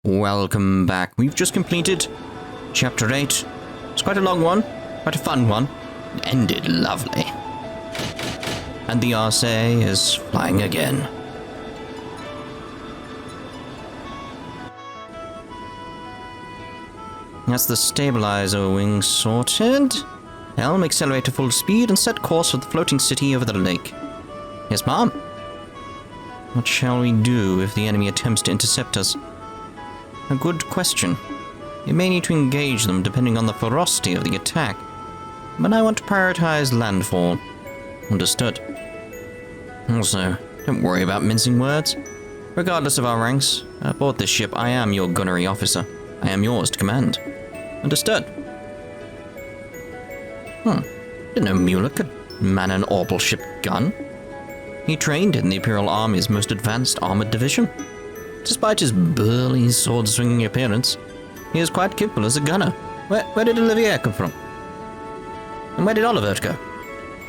Welcome back. We've just completed Chapter 8. It's quite a long one, quite a fun one. It ended lovely. And the Arseille is flying again. That's the stabilizer wing sorted. Helm, accelerate to full speed and set course for the floating city over the lake. Yes, Mom? What shall we do if the enemy attempts to intercept us? A good question. You may need to engage them depending on the ferocity of the attack, but I want to prioritize landfall. Understood. Also, don't worry about mincing words. Regardless of our ranks, aboard this ship I am your gunnery officer. I am yours to command. Understood. Didn't know Mueller could man an orbital ship gun. He trained in the Imperial Army's most advanced armored division. Despite his burly, sword-swinging appearance, he is quite capable as a gunner. Where did Olivier come from? And where did Oliver go?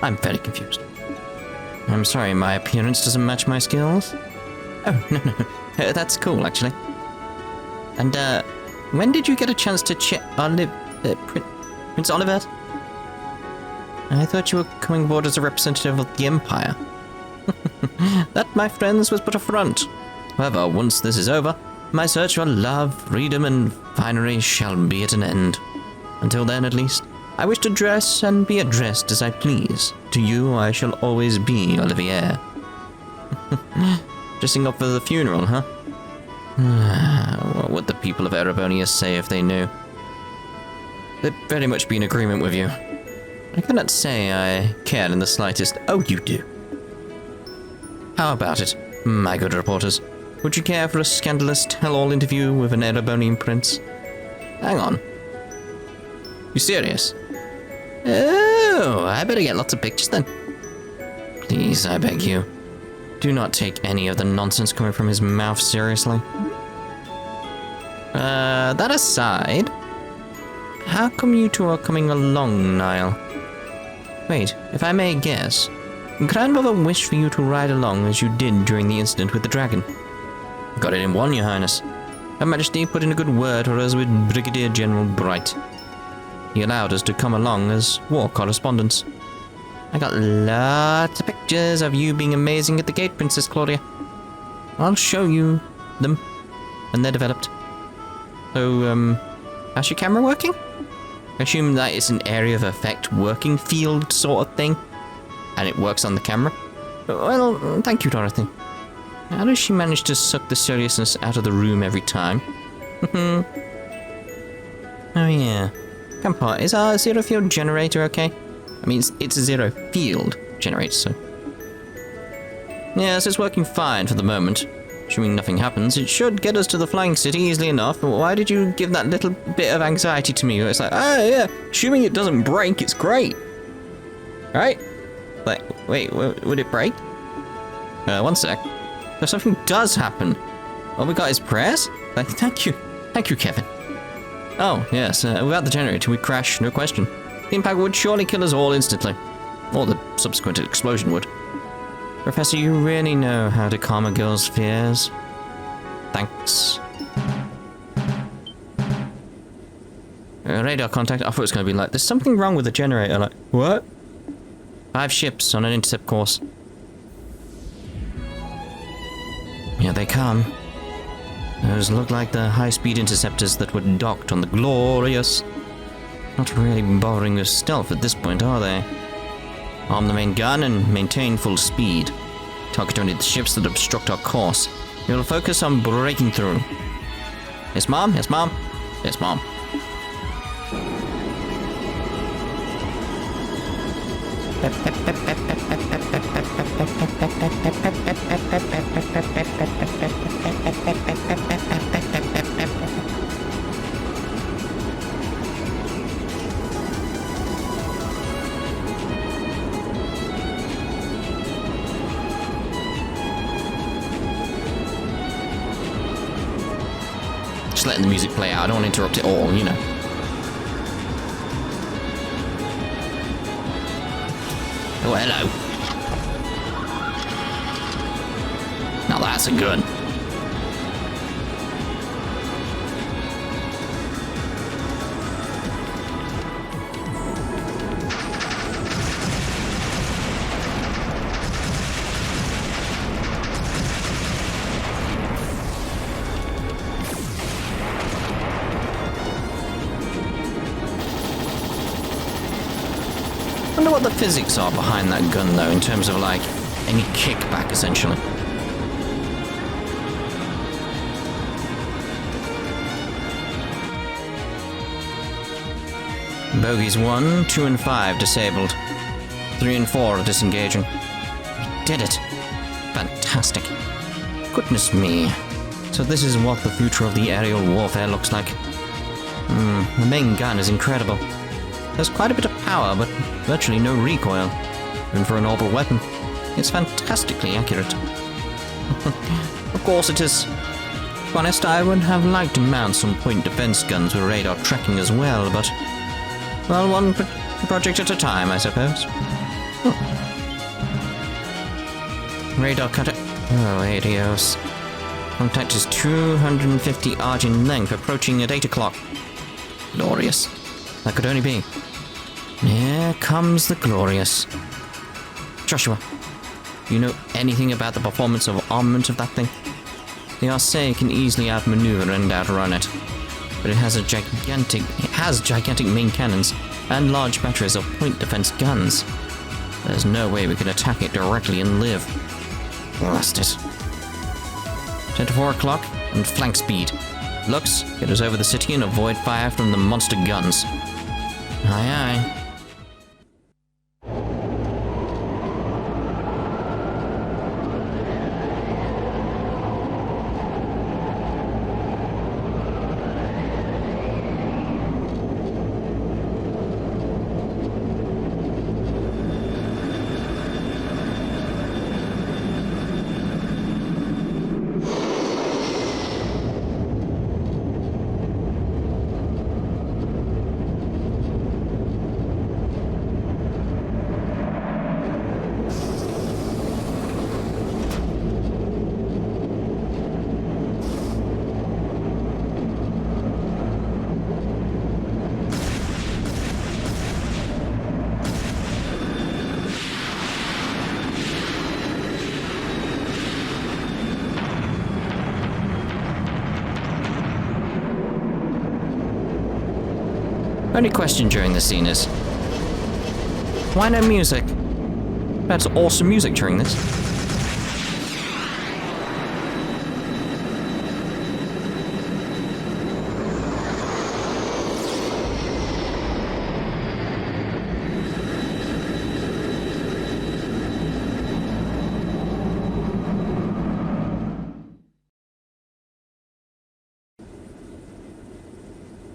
I'm very confused. I'm sorry, my appearance doesn't match my skills? Oh, no. That's cool, actually. And, when did you get a chance to check Prince Oliver? I thought you were coming aboard as a representative of the Empire. That, my friends, was but a front. However, once this is over, my search for love, freedom, and finery shall be at an end. Until then, at least, I wish to dress and be addressed as I please. To you, I shall always be Olivier. Dressing up for the funeral, huh? What would the people of Ouroborous say if they knew? They'd very much be in agreement with you. I cannot say I care in the slightest. Oh, you do. How about it, my good reporters? Would you care for a scandalous tell-all interview with an Ouroborous prince? Hang on. You serious? Oh, I better get lots of pictures then. Please, I beg you. Do not take any of the nonsense coming from his mouth seriously. That aside, how come you two are coming along, Niall? Wait, if I may guess, Grandmother wished for you to ride along as you did during the incident with the dragon. Got it in one, Your Highness. Her Majesty put in a good word for us with Brigadier General Bright. He allowed us to come along as war correspondents. I got lots of pictures of you being amazing at the gate, Princess Claudia. I'll show you them when they're developed. So, how's your camera working? I assume that it's an area of effect working field sort of thing, and it works on the camera. Well, thank you, Dorothy. How does she manage to suck the seriousness out of the room every time? Oh yeah. Grandpa, is our zero field generator okay? I mean, it's a zero field generator, so... Yes, it's working fine for the moment. Assuming nothing happens, it should get us to the flying city easily enough. But why did you give that little bit of anxiety to me? It's like, oh yeah, assuming it doesn't break, it's great. Right? Like, wait, would it break? One sec. If something does happen, all we got is prayers? Like, thank you, Kevin. Oh, yes, without the generator, we'd crash, no question. The impact would surely kill us all instantly. Or the subsequent explosion would. Professor, you really know how to calm a girl's fears. Thanks. Radar contact. I thought it was going to be like, there's something wrong with the generator. Like, what? 5 ships on an intercept course. Here they come. Those look like the high-speed interceptors that were docked on the Glorious. Not really bothering with stealth at this point, are they? Arm the main gun and maintain full speed. Target only the ships that obstruct our course. We will focus on breaking through. Yes, Mom? Yes, Mom? Yes, Mom. Just letting the music play out. I don't want to interrupt it all, you know. Oh, hello. Now that's a gun. what the physics are behind that gun, though, in terms of, like, any kickback, essentially. Bogies 1, 2, and 5 disabled. 3 and 4 are disengaging. We did it. Fantastic. Goodness me. So this is what the future of the aerial warfare looks like. The main gun is incredible. There's quite a bit of power, but virtually no recoil. Even for an orbital weapon, it's fantastically accurate. Of course it is. To be honest, I would have liked to mount some point defense guns with radar tracking as well, but... well, one project at a time, I suppose. Oh. Radar cutter. Oh, adios. Contact is 250 arc in length, approaching at 8 o'clock. Glorious. That could only be. Here comes the glorious. Joshua, do you know anything about the performance of armament of that thing? The Arseille can easily outmaneuver and outrun it, but it has gigantic main cannons and large batteries of point defense guns. There's no way we can attack it directly and live. Blast it. 10 to 4 o'clock and flank speed. Lux, get us over the city and avoid fire from the monster guns. Aye aye. Only question during this scene is, why no music? That's awesome music during this.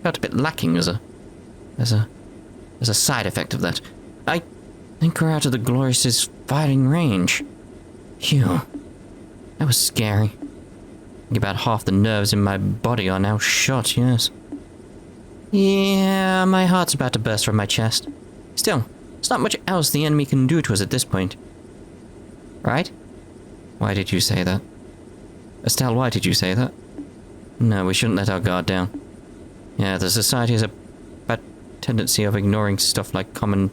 Felt a bit lacking as a side effect of that. I think we're out of the Glorious's firing range. Phew. That was scary. I think about half the nerves in my body are now shot, yes. Yeah, my heart's about to burst from my chest. Still, there's not much else the enemy can do to us at this point. Right? Why did you say that? Estelle, why did you say that? No, we shouldn't let our guard down. Yeah, the society has a bad tendency of ignoring stuff like common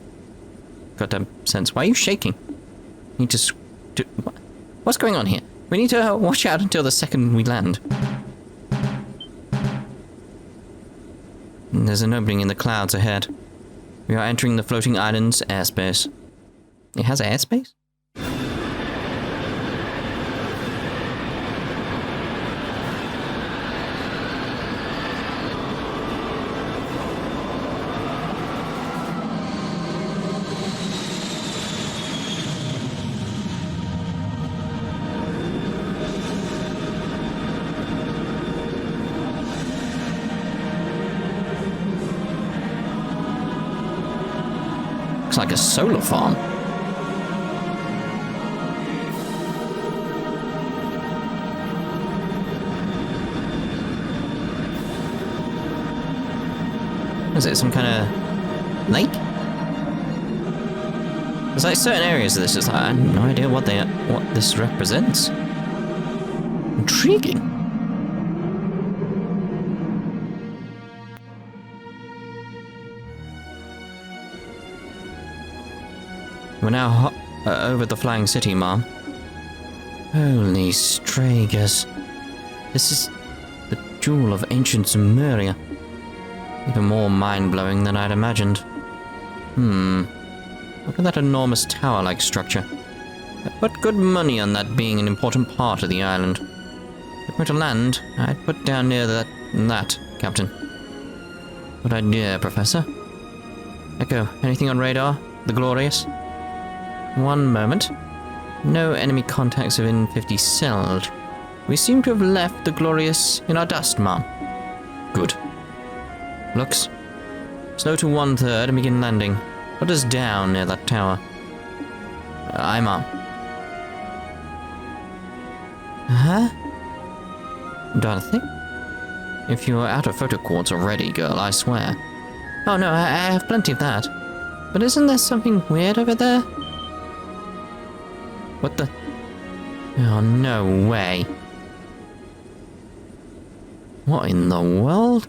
goddamn sense. Why are you shaking? You need to what's going on here? We need to watch out until the second we land. There's an opening in the clouds ahead. We are entering the floating island's airspace. It has airspace? Looks like a solar farm. Is it some kind of lake? There's like certain areas of this, it's like, I have no idea what this represents. Intriguing. We're now over the flying city, Mom. Holy Stragers. This is the jewel of ancient Sumeria. Even more mind-blowing than I'd imagined. Look at that enormous tower-like structure. I put good money on that being an important part of the island. If we're to land, I'd put down near that, Captain. Good idea, Professor. Echo, anything on radar? The Glorious? One moment. No enemy contacts within 50 celled. We seem to have left the Glorious in our dust, Mom. Good. Looks. Slow to 1/3 and begin landing. Put us down near that tower. Aye, Mom. Huh? Dorothy? If you're out of photo quartz already, girl, I swear. Oh no, I have plenty of that. But isn't there something weird over there? What the? Oh, no way. What in the world?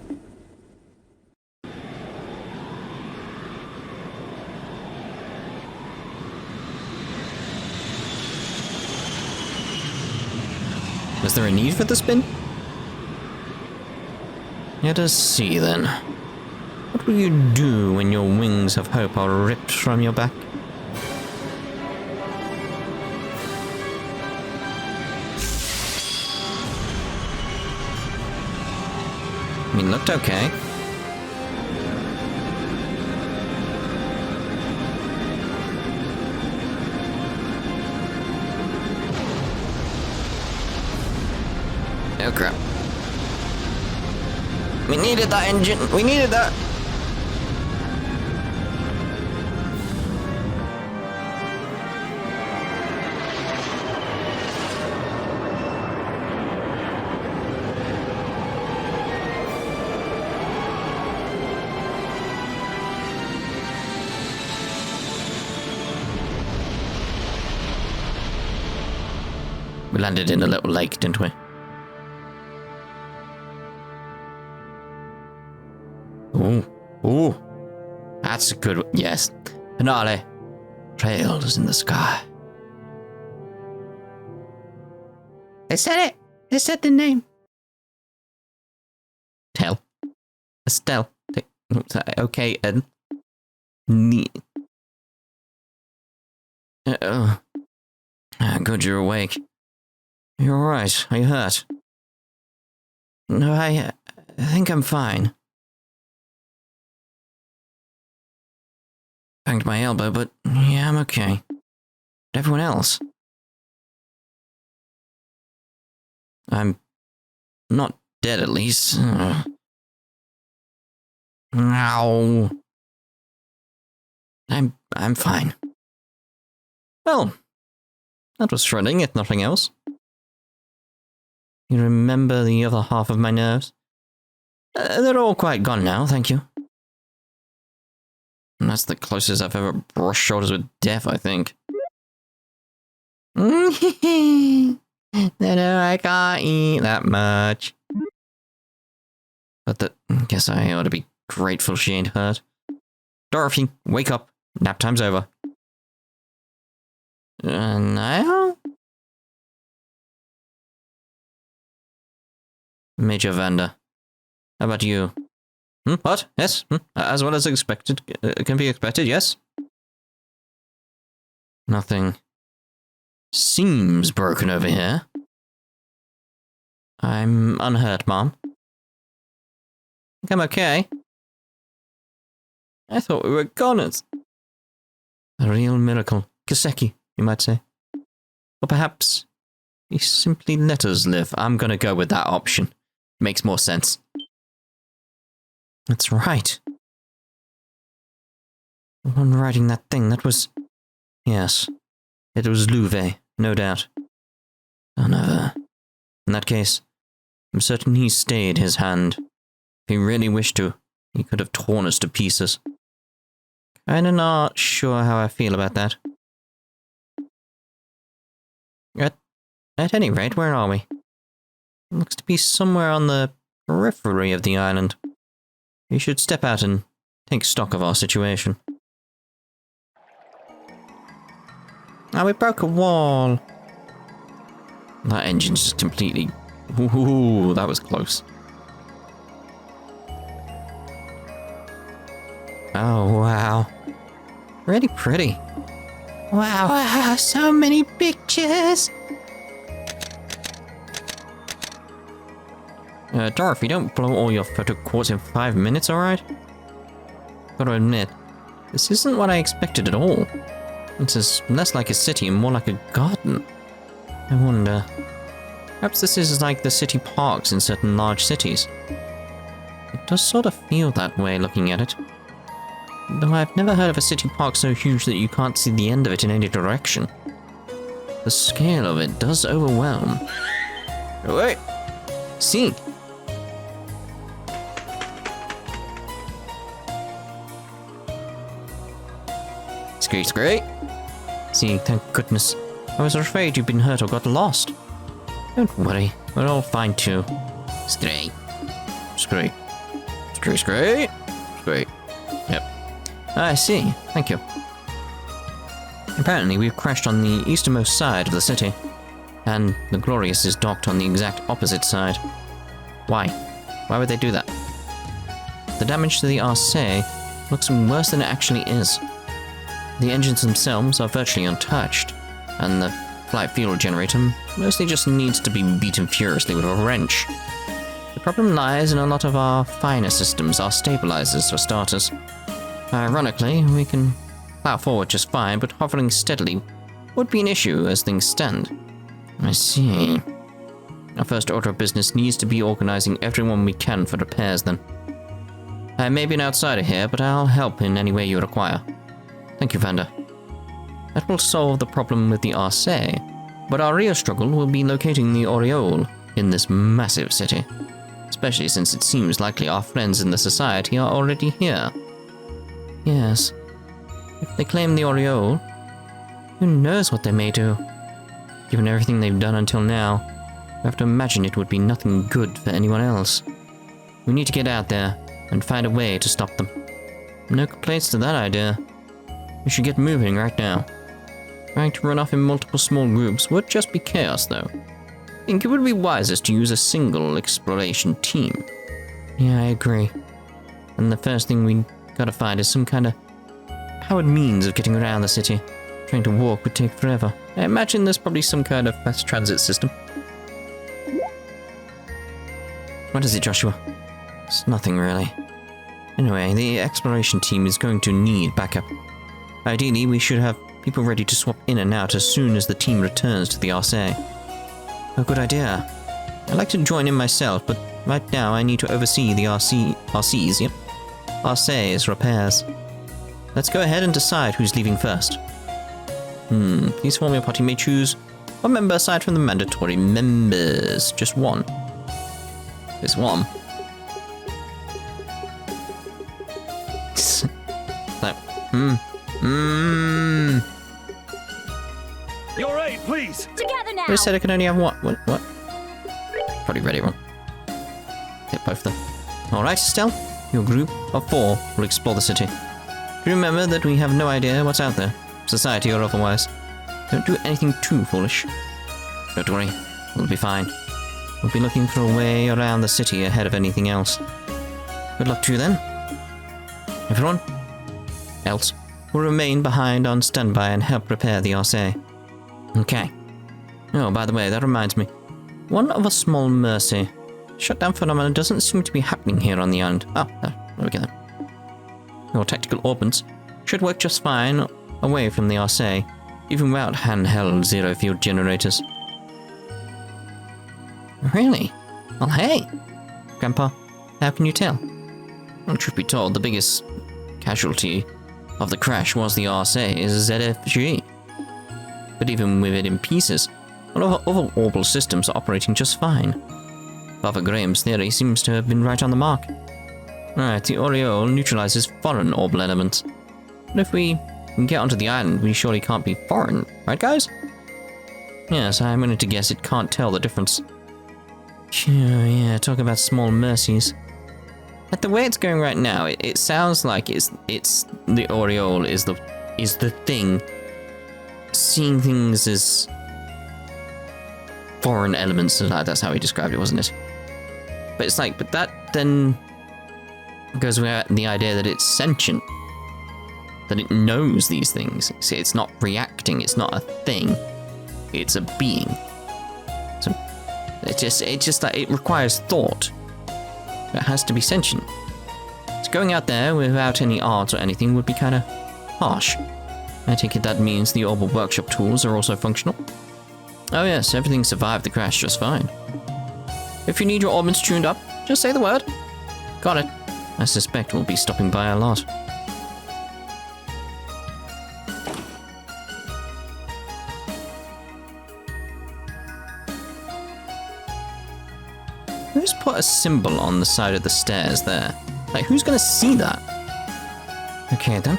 Was there a need for the spin? Let us see then. What will you do when your wings of hope are ripped from your back? I mean, looked okay. Oh crap. We needed that engine. We needed that. We landed in a little lake, didn't we? Ooh, ooh. That's a good one. Yes. Finale. Trails in the sky. They said it. They said the name. Estelle. Okay, good, you're awake. You're alright. Are you hurt? No, I think I'm fine. Banged my elbow, but yeah, I'm okay. But everyone else? I'm not dead, at least. Ow. I'm fine. Well, that was thrilling, if nothing else. You remember the other half of my nerves? They're all quite gone now, thank you. And that's the closest I've ever brushed shoulders with death, I think. No, I can't eat that much. But I guess I ought to be grateful she ain't hurt. Dorothy, wake up. Nap time's over. Now? Major Vanda. How about you? What? Yes? As well as expected. Can be expected, yes? Nothing seems broken over here. I'm unhurt, Mom. I think I'm okay. I thought we were goners. A real miracle. Kiseki, you might say. Or perhaps he simply let us live. I'm gonna go with that option. Makes more sense. That's right. The one riding that thing, that was... Yes. It was Louvet, no doubt. Oh, never. In that case, I'm certain he stayed his hand. If he really wished to, he could have torn us to pieces. Kinda not sure how I feel about that. At any rate, where are we? It looks to be somewhere on the periphery of the island. We should step out and take stock of our situation. Ah, we broke a wall. That engine's just completely... Ooh, that was close. Oh, wow. Really pretty. Wow, so many pictures. Dorothy, don't blow all your photo quartz in 5 minutes, alright? Gotta admit, this isn't what I expected at all. It's less like a city and more like a garden. I wonder... Perhaps this is like the city parks in certain large cities. It does sort of feel that way looking at it. Though I've never heard of a city park so huge that you can't see the end of it in any direction. The scale of it does overwhelm. Wait! See! Great. See, thank goodness. I was afraid you'd been hurt or got lost. Don't worry, we're all fine too. Scray. Yep. I see, thank you. Apparently we've crashed on the easternmost side of the city, and the Glorious is docked on the exact opposite side. Why? Why would they do that? The damage to the Arseille looks worse than it actually is. The engines themselves are virtually untouched, and the flight fuel generator mostly just needs to be beaten furiously with a wrench. The problem lies in a lot of our finer systems, our stabilizers for starters. Ironically, we can plow forward just fine, but hovering steadily would be an issue as things stand. I see. Our first order of business needs to be organizing everyone we can for repairs then. I may be an outsider here, but I'll help in any way you require. Thank you, Vanda. That will solve the problem with the Arseille, but our real struggle will be locating the Aureole in this massive city, especially since it seems likely our friends in the Society are already here. Yes, if they claim the Aureole, who knows what they may do. Given everything they've done until now, I have to imagine it would be nothing good for anyone else. We need to get out there and find a way to stop them. No complaints to that idea. We should get moving right now. Trying to run off in multiple small groups would just be chaos, though. I think it would be wisest to use a single exploration team. Yeah, I agree. And the first thing we gotta find is some kind of powered means of getting around the city. Trying to walk would take forever. I imagine there's probably some kind of mass transit system. What is it, Joshua? It's nothing, really. Anyway, the exploration team is going to need backup. Ideally, we should have people ready to swap in and out as soon as the team returns to the Arseille. A good idea. I'd like to join in myself, but right now I need to oversee the Arseille's repairs. Let's go ahead and decide who's leaving first. Please form your party may choose one member aside from the mandatory members. Just one. There's one. Like, You're right, please. Together now. I said I can only have one. What? Probably ready one. Hit both of them. Alright, Estelle. Your group of 4 will explore the city. Remember that we have no idea what's out there, society or otherwise. Don't do anything too foolish. Don't worry, we'll be fine. We'll be looking for a way around the city ahead of anything else. Good luck to you then. Everyone else will remain behind on standby and help repair the Arseille. Okay. Oh, by the way, that reminds me. One of a small mercy. Shutdown phenomenon doesn't seem to be happening here on the island. Oh, there we go then. Your tactical orbits should work just fine away from the Arseille, even without handheld zero-field generators. Really? Well, hey! Grandpa, how can you tell? Well, truth be told, the biggest casualty of the crash was the Arseille's ZFG. But even with it in pieces, all of our other orbital systems are operating just fine. Father Graham's theory seems to have been right on the mark. Right, the Aureole neutralizes foreign orbital elements. But if we can get onto the island, we surely can't be foreign, right guys? Yes, I'm willing to guess it can't tell the difference. Yeah, talk about small mercies. But the way it's going right now, it sounds like it's the Aureole is the thing seeing things as foreign elements. That's how he described it, wasn't it? But it's like, but that then goes without the idea that it's sentient. that it knows these things. See, it's not reacting, it's not a thing, it's a being. So it's just that it requires thought. It has to be sentient. So going out there without any art or anything would be kind of harsh. I take it that means the Orbital Workshop tools are also functional? Oh yes, everything survived the crash just fine. If you need your orbits tuned up, just say the word. Got it. I suspect we'll be stopping by a lot. Who's put a symbol on the side of the stairs there? Like, who's gonna see that? Okay then.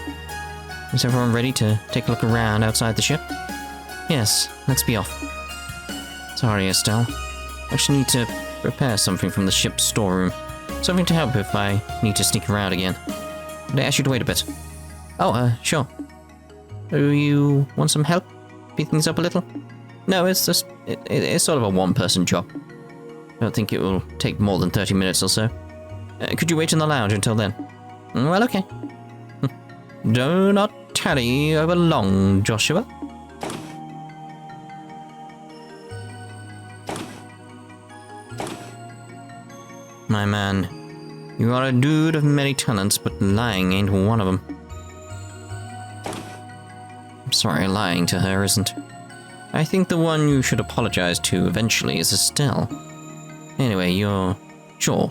Is everyone ready to take a look around outside the ship? Yes, let's be off. Sorry, Estelle. I should need to prepare something from the ship's storeroom. Something to help if I need to sneak around again. Could I ask you to wait a bit? Oh, sure. Do you want some help? Speed things up a little? No, it's just... it's sort of a one-person job. I don't think it will take more than 30 minutes or so. Could you wait in the lounge until then? Well, okay. Do not tarry over long, Joshua. My man, you are a dude of many talents, but lying ain't one of them. I'm sorry, lying to her isn't. I think the one you should apologize to eventually is Estelle. Anyway, you're sure.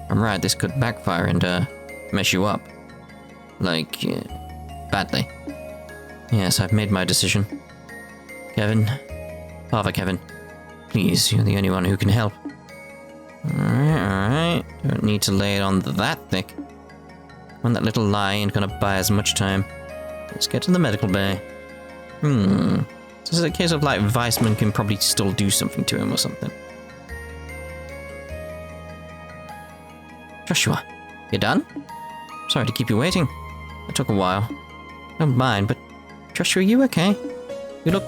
I'm right, this could backfire and, mess you up. Like, badly. Yes, I've made my decision. Kevin. Father Kevin. Please, you're the only one who can help. Alright. Don't need to lay it on that thick. When that little lie ain't gonna buy as much time. Let's get to the medical bay. This is a case of like Weissman can probably still do something to him or something. Joshua, you done? Sorry to keep you waiting. It took a while. Don't mind, but Joshua, you okay? You look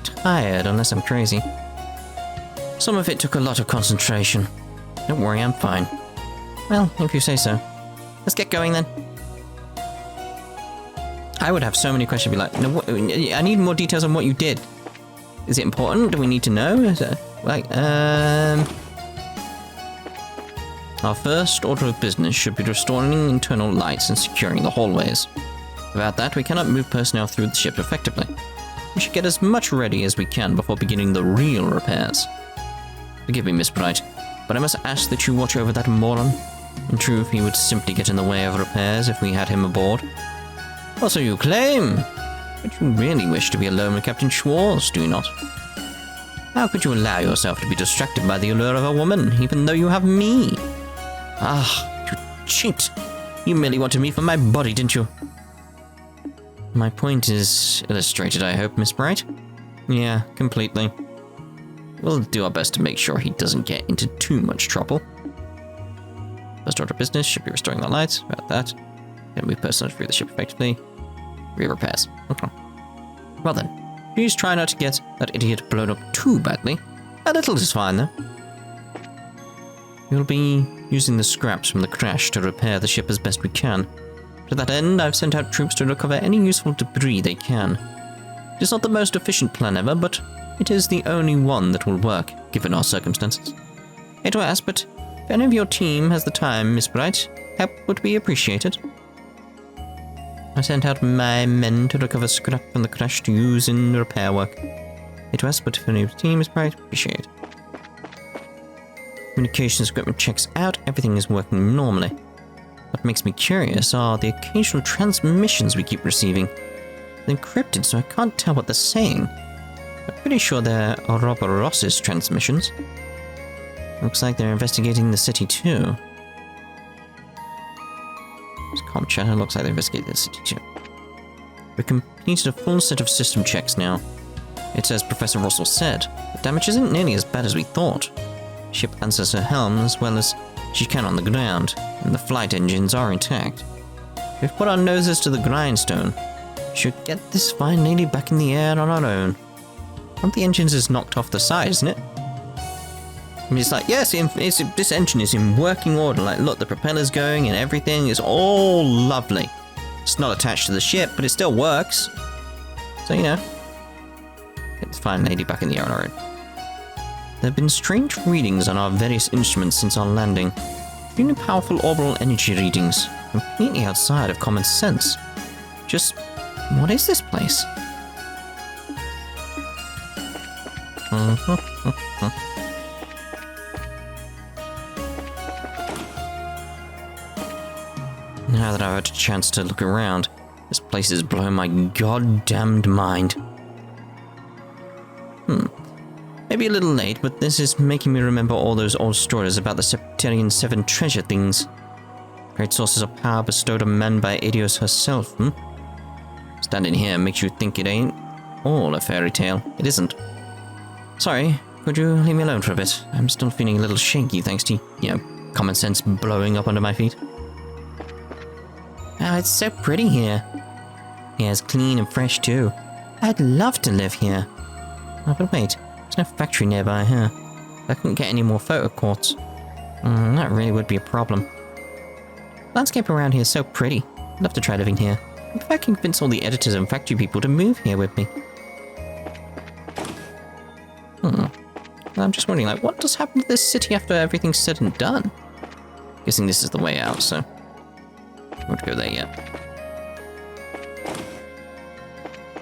tired, unless I'm crazy. Some of it took a lot of concentration. Don't worry, I'm fine. Well, if you say so. Let's get going then. I would have so many questions. Be like, no, I need more details on what you did. Is it important? Do we need to know? Is it, like, Our first order of business should be restoring internal lights and securing the hallways. Without that, we cannot move personnel through the ship effectively. We should get as much ready as we can before beginning the real repairs. Forgive me, Miss Bright, but I must ask that you watch over that moron. In truth, he would simply get in the way of repairs if we had him aboard. Also, you claim, but you really wish to be alone with Captain Schwartz, do you not? How could you allow yourself to be distracted by the allure of a woman, even though you have me? Ah, you cheat! You merely wanted me for my body, didn't you? My point is illustrated, I hope, Miss Bright? Yeah, completely. We'll do our best to make sure he doesn't get into too much trouble. First order of business should be restoring the lights. About that. Can move personnel through the ship effectively. Re-repairs. Okay. Well then, please try not to get that idiot blown up too badly. A little is fine, though. We'll be using the scraps from the crash to repair the ship as best we can. To that end, I've sent out troops to recover any useful debris they can. It is not the most efficient plan ever, but it is the only one that will work, given our circumstances. Hate to ask, but if any of your team has the time, Miss Bright, help would be appreciated. I sent out my men to recover scrap from the crash to use in repair work. Hate to ask, but if any of your team is bright, appreciate it. Communications equipment checks out, everything is working normally. What makes me curious are the occasional transmissions we keep receiving. They're encrypted, so I can't tell what they're saying. I'm pretty sure they're Ouroborous' transmissions. Looks like they're investigating the city too. This comm chatter looks like they're investigating the city too. We've completed a full set of system checks now. It's as Professor Russell said, the damage isn't nearly as bad as we thought. The ship answers her helm as well as she can on the ground, and the flight engines are intact. We've put our noses to the grindstone. We should get this fine lady back in the air on our own. One of the engines is knocked off the side, isn't it? I mean, it's like, yes, this engine is in working order. Like, look, the propeller's going and everything is all lovely. It's not attached to the ship, but it still works. So, you know. Get this fine lady back in the owner room. There have been strange readings on our various instruments since our landing. Extremely powerful orbital energy readings, completely outside of common sense. Just, what is this place? Now that I've had a chance to look around, this place is blowing my goddamned mind. Maybe a little late, but this is making me remember all those old stories about the Septarian 7 treasure things. Great sources of power bestowed on men by Eidos herself, Standing here makes you think it ain't all a fairy tale. It isn't. Sorry, could you leave me alone for a bit? I'm still feeling a little shaky thanks to, common sense blowing up under my feet. Oh, it's so pretty here. Yeah, it's clean and fresh too. I'd love to live here. Oh, but wait, there's no factory nearby here. I couldn't get any more photo quartz. That really would be a problem. Landscape around here is so pretty. I'd love to try living here. If I can convince all the editors and factory people to move here with me. I'm just wondering, what does happen to this city after everything's said and done? Guessing this is the way out, so I won't go there yet.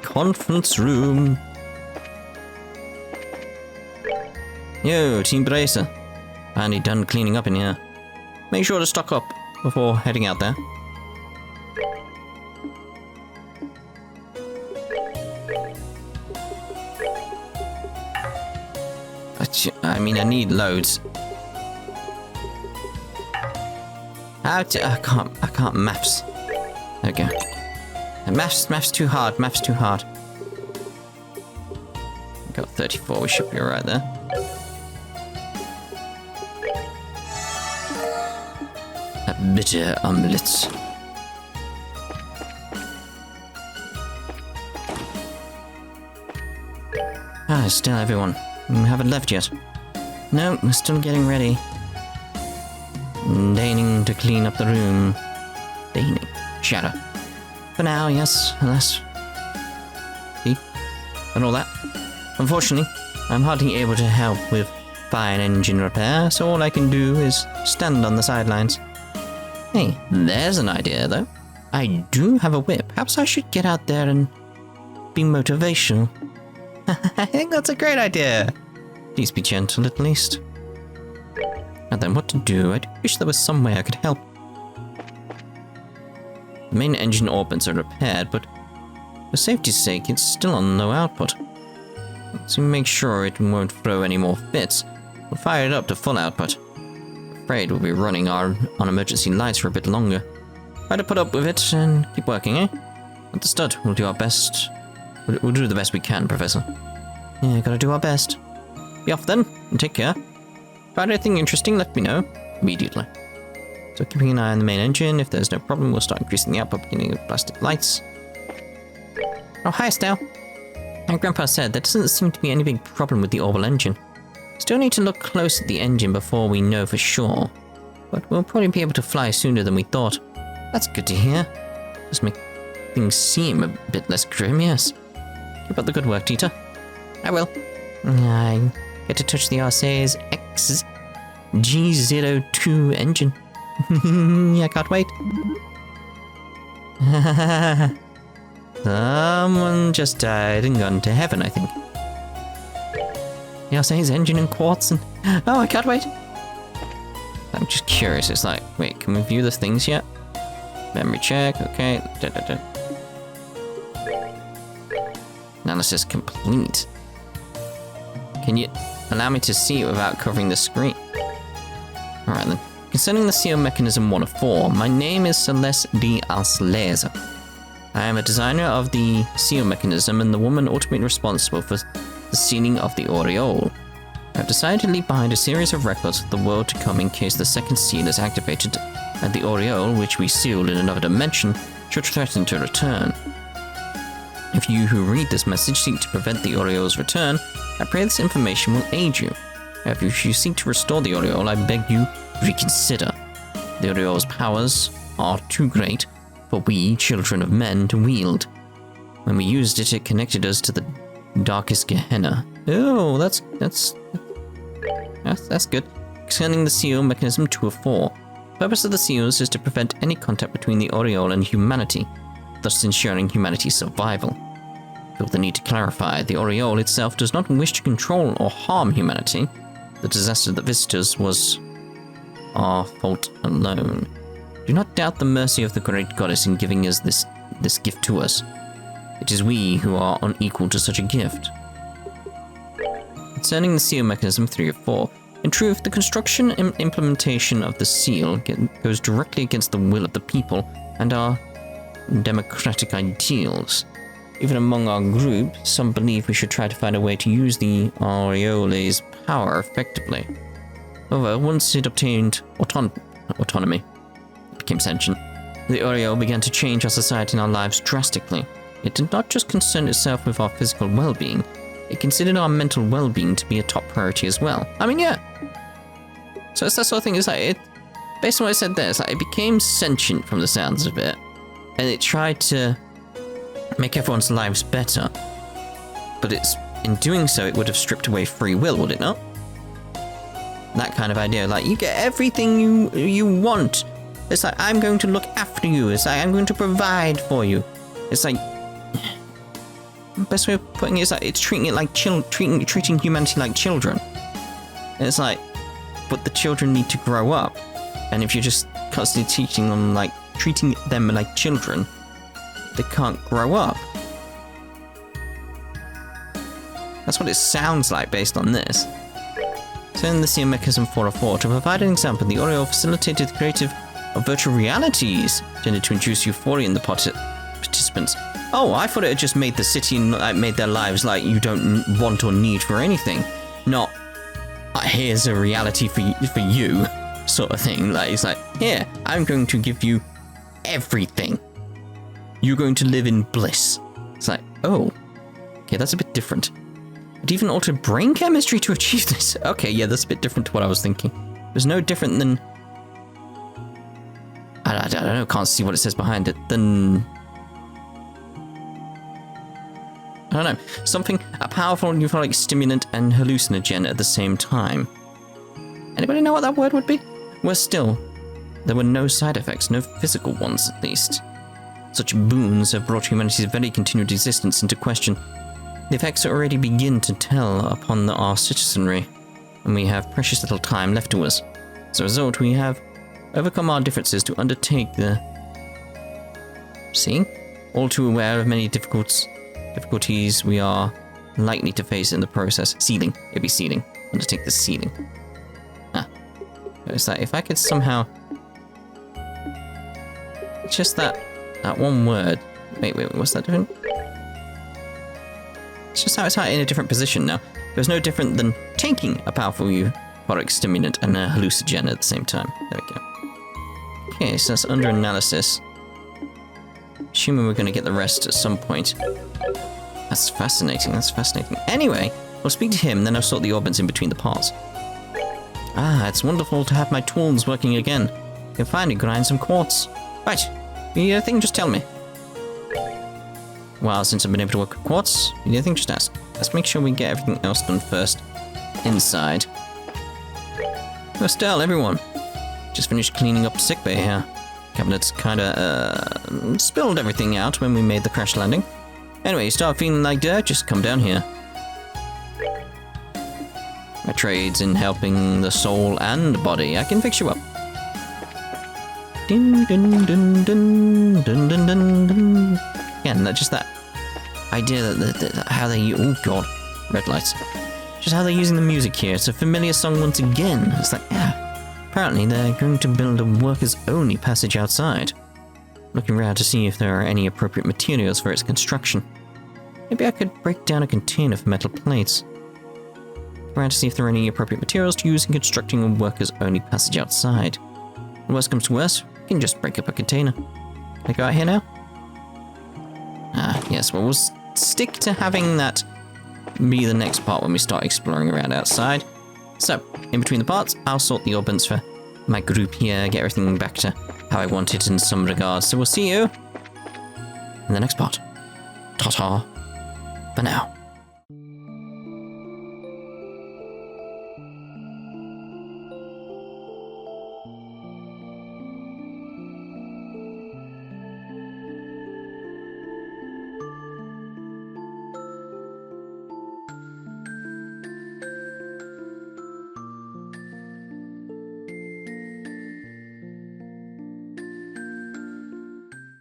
Conference room. Yo, Team Bracer. Finally done cleaning up in here. Make sure to stock up before heading out there. I mean, I need loads. I can't maths. There we go. Maths too hard, maths too hard. Got 34, we should be alright there. A bitter omelette. Still everyone. We haven't left yet. No, we're still getting ready. Deigning to clean up the room. Deigning. Shadow. For now, yes, unless... See? And all that. Unfortunately, I'm hardly able to help with fine engine repair, so all I can do is stand on the sidelines. Hey, there's an idea, though. I do have a whip. Perhaps I should get out there and be motivational. I think that's a great idea. Please be gentle, at least. And then what to do? I do wish there was some way I could help. The main engine orbits are repaired, but for safety's sake, it's still on low output. So make sure it won't throw any more fits. We'll fire it up to full output. Afraid we'll be running on emergency lights for a bit longer. Try to put up with it and keep working, eh? Understood. We'll do our best. We'll do the best we can, Professor. Yeah, gotta do our best. Be off then, and take care. Find anything interesting, let me know. Immediately. So keeping an eye on the main engine. If there's no problem, we'll start increasing the output, beginning with plastic lights. Oh, hi, Estelle. My grandpa said there doesn't seem to be any big problem with the orbital engine. Still need to look close at the engine before we know for sure. But we'll probably be able to fly sooner than we thought. That's good to hear. Just make things seem a bit less grim, yes. Keep up the good work, Tita. I will. I get to touch the Arseille's XG02 engine. Yeah, I can't wait. Someone just died and gone to heaven, I think. The Arseille's engine in quartz and... Oh, I can't wait. I'm just curious. It's like, wait, can we view the things yet? Memory check, okay. Analysis complete. Can you allow me to see it without covering the screen? Alright then. Concerning the seal mechanism 1 of 4, my name is Celeste d'Arseille. I am a designer of the seal mechanism and the woman ultimately responsible for the sealing of the aureole. I have decided to leave behind a series of records of the world to come in case the second seal is activated and the aureole, which we sealed in another dimension, should threaten to return. If you who read this message seek to prevent the aureole's return, I pray this information will aid you. If you seek to restore the aureole, I beg you reconsider. The aureole's powers are too great. for we, children of men, to wield. When we used it, it connected us to the darkest Gehenna. Oh, that's good. Extending the seal mechanism to a 4. The purpose of the seals is to prevent any contact between the aureole and humanity, thus ensuring humanity's survival. Feel the need to clarify, the aureole itself does not wish to control or harm humanity. The disaster that visited us was our fault alone. Do not doubt the mercy of the great goddess in giving us this gift to us. It is we who are unequal to such a gift. Concerning the seal mechanism 3 of 4, in truth, the construction and implementation of the seal goes directly against the will of the people and our democratic ideals. Even among our group, some believe we should try to find a way to use the aureole's power effectively. However, once it obtained autonomy, it became sentient, the aureole began to change our society and our lives drastically. It did not just concern itself with our physical well-being, it considered our mental well-being to be a top priority as well. I mean, yeah. So it's that sort of thing, it's like, based on what I said there, it's like it became sentient from the sounds of it, and it tried to make everyone's lives better. But in doing so, it would have stripped away free will, would it not? That kind of idea, like, you get everything you want. It's like, I'm going to look after you. It's like, I'm going to provide for you. It's like, best way of putting it is like, it's treating it like treating humanity like children. And it's like, but the children need to grow up. And if you're just constantly treating them like children, they can't grow up. That's what it sounds like based on this. So in the seal mechanism 404, to provide an example, the aureole facilitated the creative of virtual realities, intended to induce euphoria in the participants. Oh, I thought it had just made the city and like, made their lives like you don't want or need for anything. Not, here's a reality for you, sort of thing. Like, it's like, here, I'm going to give you everything. You're going to live in bliss. It's like, oh, okay, that's a bit different. It even altered brain chemistry to achieve this. Okay, yeah, that's a bit different to what I was thinking. It was no different than... I don't know, can't see what it says behind it. Than... I don't know. Something, a powerful euphoric stimulant and hallucinogen at the same time. Anybody know what that word would be? Well, still, there were no side effects, no physical ones at least. Such boons have brought humanity's very continued existence into question. The effects already begin to tell upon our citizenry, and we have precious little time left to us. As a result, we have overcome our differences to undertake the... See? All too aware of many difficulties we are likely to face in the process. Sealing. It'd be sealing. Undertake the sealing. Ah. It's that if I could somehow... Just that one word. Wait, what's that different? It's just how it's in a different position now. It was no different than taking a powerful euphoric stimulant and a hallucinogen at the same time. There we go. Okay, so that's under analysis. Assuming we're going to get the rest at some point. That's fascinating, that's fascinating. Anyway, we'll speak to him, then I'll sort the orbits in between the parts. Ah, it's wonderful to have my tools working again. I can finally grind some quartz. Right, you need anything, just tell me. Well, since I've been able to work with quartz, you need anything, just ask. Let's make sure we get everything else done first. Inside. Oh, Estelle, everyone. Just finished cleaning up sickbay here. Cabinets kinda, spilled everything out when we made the crash landing. Anyway, you start feeling like dirt, just come down here. My trade's in helping the soul and body. I can fix you up. Dun, dun, dun, dun, dun, dun, dun, dun. Again, just that idea that how they... Oh, God. Red lights. Just how they're using the music here. It's a familiar song once again. It's like, yeah. Apparently, they're going to build a workers-only passage outside. Looking around to see if there are any appropriate materials for its construction. Maybe I could break down a container for metal plates. Around to see if there are any appropriate materials to use in constructing a workers-only passage outside. When worst comes to worst, we can just break up a container. Can I go out here now? Ah, yes, well, we'll stick to having that be the next part when we start exploring around outside. So, in between the parts, I'll sort the orbits for my group here, get everything back to how I want it in some regards. So we'll see you in the next part. Ta-ta for now.